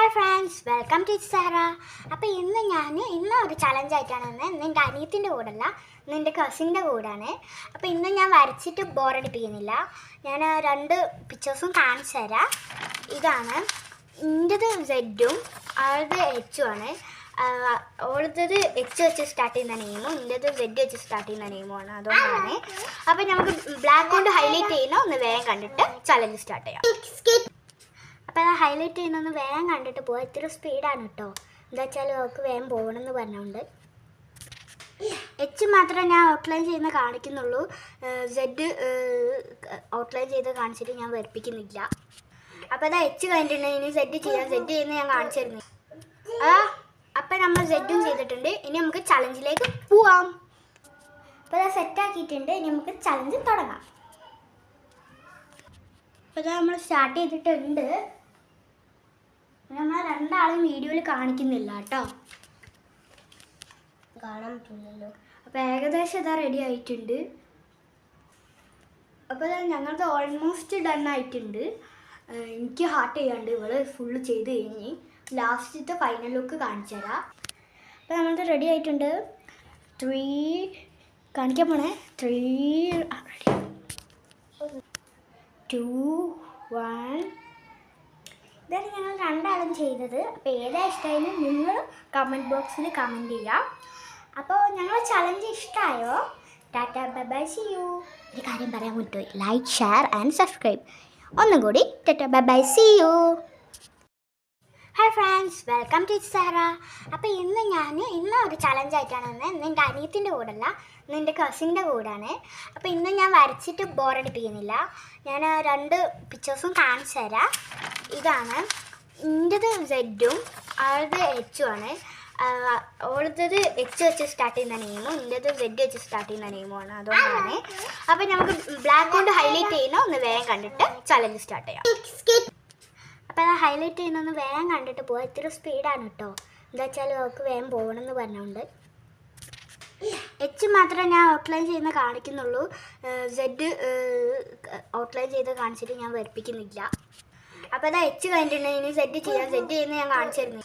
Hi friends, welcome to Sahara. അപ്പോൾ ഇന്ന് ഒരു ചലഞ്ചായിട്ടാണ് ഇന്ന് എൻ്റെ അനിയത്തിൻ്റെ കൂടെയല്ല, ഇന്ന് എൻ്റെ കസിൻ്റെ കൂടെയാണ്. അപ്പോൾ ഇന്ന് ഞാൻ വരച്ചിട്ട് ബോറടിപ്പിക്കുന്നില്ല. ഞാൻ രണ്ട് പിക്ചേഴ്സും കാണിച്ചു തരാം. ഇതാണ് എൻ്റെത് സെഡും അവളുടെ എച്ചും ആണ്. ഓളത്തത് എച്ച് വെച്ച് സ്റ്റാർട്ട് ചെയ്യുന്ന നെയിമും എൻ്റെത് സെഡ് വെച്ച് സ്റ്റാർട്ട് ചെയ്യുന്ന നെയിമുമാണ്. അതുകൊണ്ടാണ്. അപ്പോൾ നമുക്ക് ബ്ലാക്ക് കൊണ്ട് ഹൈലൈറ്റ് ചെയ്യുന്ന ഒന്ന് വേഗം കണ്ടിട്ട് ചലഞ്ച് സ്റ്റാർട്ട് ചെയ്യാം. അപ്പോൾ അത് ഹൈലൈറ്റ് ചെയ്യുന്നൊന്ന് വേഗം കണ്ടിട്ട് പോകാം. ഇത്തിരി സ്പീഡാണ് കേട്ടോ. എന്താ വെച്ചാൽ അവർക്ക് വേഗം പോകണമെന്ന് പറഞ്ഞുകൊണ്ട് എച്ച് മാത്രമേ ഞാൻ ഔട്ട്ലൈൻ ചെയ്യുന്ന കാണിക്കുന്നുള്ളൂ. സെഡ് ഔട്ട്ലൈൻ ചെയ്ത് കാണിച്ചിട്ട് ഞാൻ വരപ്പിക്കുന്നില്ല. അപ്പോൾ അതാ എച്ച് കഴിഞ്ഞിട്ടുണ്ടെങ്കിൽ ഇനി സെഡ് ചെയ്യാം. സെഡ് ചെയ്യുന്ന ഞാൻ കാണിച്ചു തരുന്നു. അപ്പം നമ്മൾ സെഡും ചെയ്തിട്ടുണ്ട്. ഇനി നമുക്ക് ചലഞ്ചിലേക്ക് പോവാം. അപ്പോൾ അത് സെറ്റാക്കിയിട്ടുണ്ട്. ഇനി നമുക്ക് ചലഞ്ച് തുടങ്ങാം. അപ്പോൾ അത് നമ്മൾ സ്റ്റാർട്ട് ചെയ്തിട്ടുണ്ട്. നമ്മൾ രണ്ടാളും വീഡിയോയിൽ കാണിക്കുന്നില്ല കേട്ടോ, കാണാൻ പറ്റില്ലല്ലോ. അപ്പോൾ ഏകദേശം ഇതാ റെഡി ആയിട്ടുണ്ട്. അപ്പോൾ ഞങ്ങളത് ഓൾമോസ്റ്റ് ഡൺ ആയിട്ടുണ്ട്. എനിക്ക് ഹാർട്ട് ചെയ്യാണ്ട് ഇവള് ഫുള്ള് ചെയ്ത് കഴിഞ്ഞ് ലാസ്റ്റത്തെ ഫൈനൽ ലുക്ക് കാണിച്ചു തരാം. അപ്പോൾ നമ്മളത് റെഡി ആയിട്ടുണ്ട്. 3 കാണിക്കാൻ പോണേ. 3 2 1. ഇതാണ് ഞങ്ങൾ രണ്ടാളും ചെയ്തത്. അപ്പോൾ ഏതാ ഇഷ്ടമായാലും നിങ്ങൾ കമൻറ്റ് ബോക്സിൽ കമൻറ്റ് ചെയ്യാം. അപ്പോൾ ഞങ്ങൾ ചലഞ്ച് ഇഷ്ടമായോ? Tata bye bye, see you. ഒരു കാര്യം പറയാൻ പറ്റുമോ? Like, share and subscribe. ഒന്നും കൂടി tata bye bye, see you. Hi friends, welcome to Sahara. അപ്പോൾ ഇന്ന് ഒരു ചലഞ്ചായിട്ടാണ് ഇന്ന് എൻ്റെ അനിയത്തിൻ്റെ കൂടെയല്ല, ഇന്ന് എൻ്റെ കസിൻ്റെ കൂടെയാണ്. അപ്പോൾ ഇന്ന് ഞാൻ വരച്ചിട്ട് ബോറടിപ്പിക്കുന്നില്ല. ഞാൻ രണ്ട് പിക്ചേഴ്സും കാണിച്ചു തരാം. ഇതാണ് എൻ്റെത് സെഡും അവളുടെ എച്ചും ആണ്. ഓളത്തത് എച്ച് വെച്ച് സ്റ്റാർട്ട് ചെയ്യുന്ന നെയിമും എൻ്റെത് സെഡ് വെച്ച് സ്റ്റാർട്ട് ചെയ്യുന്ന നെയിമുമാണ്. അതുകൊണ്ടാണ്. അപ്പോൾ നമുക്ക് ബ്ലാക്ക് കൊണ്ട് ഹൈലൈറ്റ് ചെയ്യുന്ന ഒന്ന് വേഗം കണ്ടിട്ട് ചലഞ്ച് സ്റ്റാർട്ട് ചെയ്യാം. അപ്പോൾ അത് ഹൈലൈറ്റ് ചെയ്യുന്നൊന്ന് വേഗം കണ്ടിട്ട് പോകാം. ഇത്തിരി സ്പീഡാണ് കേട്ടോ. എന്താ വെച്ചാൽ അവർക്ക് വേഗം പോകണമെന്ന് പറഞ്ഞുകൊണ്ട് എച്ച് മാത്രമേ ഞാൻ ഔട്ട്ലൈൻ ചെയ്യുന്ന കാണിക്കുന്നുള്ളൂ. സെഡ് ഔട്ട്ലൈൻ ചെയ്ത് കാണിച്ചിട്ട് ഞാൻ വരപ്പിക്കുന്നില്ല. അപ്പോൾ അതാ എച്ച് കഴിഞ്ഞിട്ടുണ്ടെങ്കിൽ ഇനി സെഡ് ചെയ്യാം. സെഡ് ചെയ്യുന്ന ഞാൻ കാണിച്ചു തരുന്നു.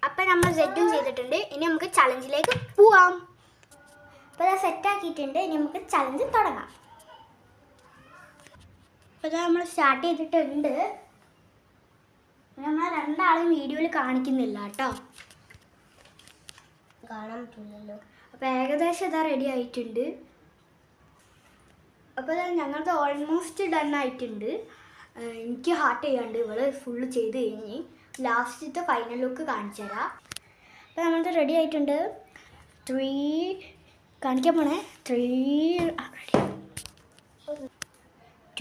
അപ്പം നമ്മൾ സെഡും ചെയ്തിട്ടുണ്ട്. ഇനി നമുക്ക് ചലഞ്ചിലേക്ക് പോവാം. അപ്പോൾ അത് സെറ്റാക്കിയിട്ടുണ്ട്. ഇനി നമുക്ക് ചലഞ്ച് തുടങ്ങാം. അപ്പോൾ അത് നമ്മൾ സ്റ്റാർട്ട് ചെയ്തിട്ടുണ്ട്. നമ്മൾ രണ്ടാളും വീഡിയോയിൽ കാണിക്കുന്നില്ല കേട്ടോ, കാണാൻ പറ്റില്ലല്ലോ. അപ്പോൾ ഏകദേശം ഇതാ റെഡി ആയിട്ടുണ്ട്. അപ്പോൾ ഞങ്ങളത് ഓൾമോസ്റ്റ് ഡൺ ആയിട്ടുണ്ട്. എനിക്ക് ഹാർട്ട് ചെയ്യാണ്ട് ഇവള് ഫുള്ള് ചെയ്ത് കഴിഞ്ഞ് ലാസ്റ്റത്തെ ഫൈനൽ ലുക്ക് കാണിച്ചു തരാം. അപ്പോൾ നമ്മളത് റെഡി ആയിട്ടുണ്ട്. 3 കാണിക്കാൻ പോണേ. 3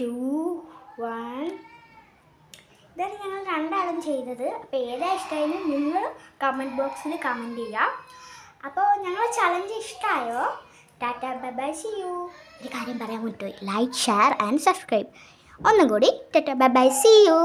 2 1. ഇതാണ് ഞങ്ങൾ രണ്ടാളും ചെയ്തത്. അപ്പോൾ ഏതാ ഇഷ്ടമായാലും നിങ്ങൾ കമൻറ്റ് ബോക്സിൽ കമൻറ്റ് ചെയ്യാം. അപ്പോൾ ഞങ്ങൾ ചലഞ്ച് ഇഷ്ടമായോ? Tata bye bye, see you. ഒരു കാര്യം പറയാൻ പറ്റുമോ? Like, share and subscribe. ഒന്നും കൂടി tata bye bye, see U.